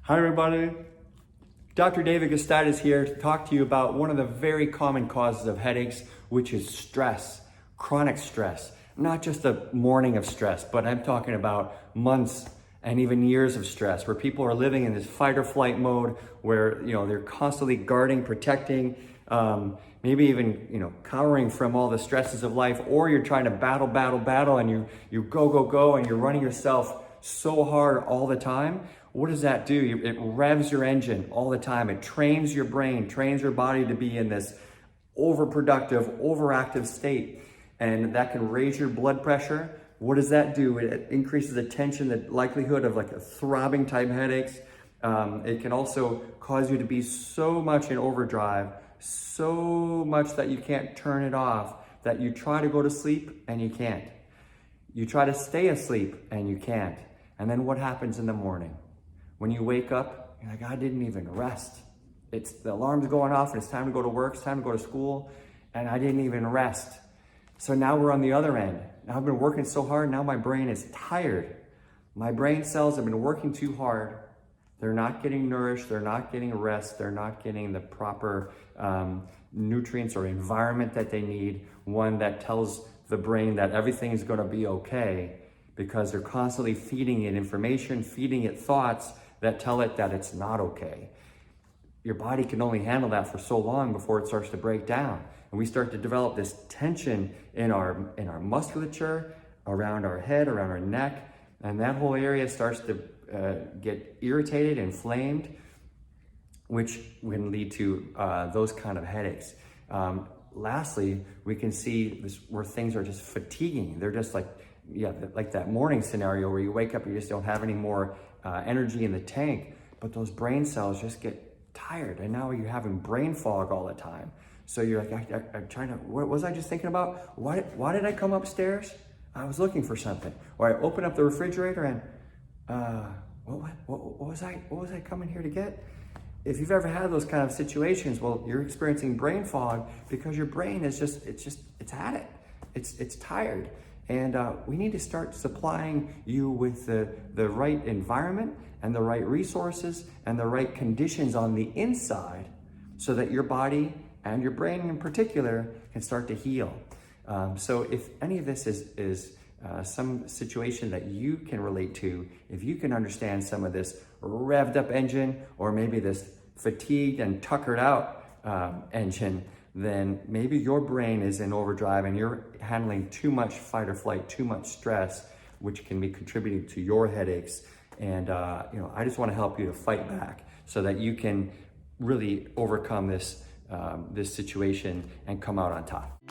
Hi everybody, Dr. David Gustad is here to talk to you about one of the very common causes of headaches, which is stress, chronic stress. Not just a morning of stress, but I'm talking about months and even years of stress where people are living in this fight or flight mode where they're constantly guarding, protecting, maybe even cowering from all the stresses of life, or you're trying to battle and you go and you're running yourself so hard all the time. What does that do? It revs your engine all the time. It trains your brain, trains your body to be in this overproductive, overactive state. And that can raise your blood pressure. What does that do? It increases the tension, the likelihood of like a throbbing type headaches. It can also cause you to be so much in overdrive, so much that you can't turn it off, that you try to go to sleep and you can't. You try to stay asleep and you can't. And then what happens in the morning? When you wake up, you're like, I didn't even rest. The alarm's going off and it's time to go to work, it's time to go to school, and I didn't even rest. So now we're on the other end. Now I've been working so hard, now my brain is tired. My brain cells have been working too hard. They're not getting nourished, they're not getting rest, they're not getting the proper nutrients or environment that they need, one that tells the brain that everything is gonna be okay, because they're constantly feeding it information, feeding it thoughts that tell it that it's not okay. Your body can only handle that for so long before it starts to break down. And we start to develop this tension in our musculature, around our head, around our neck, and that whole area starts to get irritated, inflamed, which can lead to those kind of headaches. Lastly, we can see this where things are just fatiguing. They're just like that morning scenario where you wake up, you just don't have any more energy in the tank, but those brain cells just get tired, and now you're having brain fog all the time. So you're like, I'm trying to, what was I just thinking about? Why did I come upstairs? I was looking for something. Or I open up the refrigerator and, what was I coming here to get? If you've ever had those kind of situations, well, you're experiencing brain fog because your brain is it's had it. It's tired. And we need to start supplying you with the right environment and the right resources and the right conditions on the inside so that your body and your brain in particular can start to heal. So if any of this is some situation that you can relate to, if you can understand some of this revved up engine, or maybe this fatigued and tuckered out engine, then maybe your brain is in overdrive and you're handling too much fight or flight, too much stress, which can be contributing to your headaches. And I just want to help you to fight back so that you can really overcome this situation and come out on top.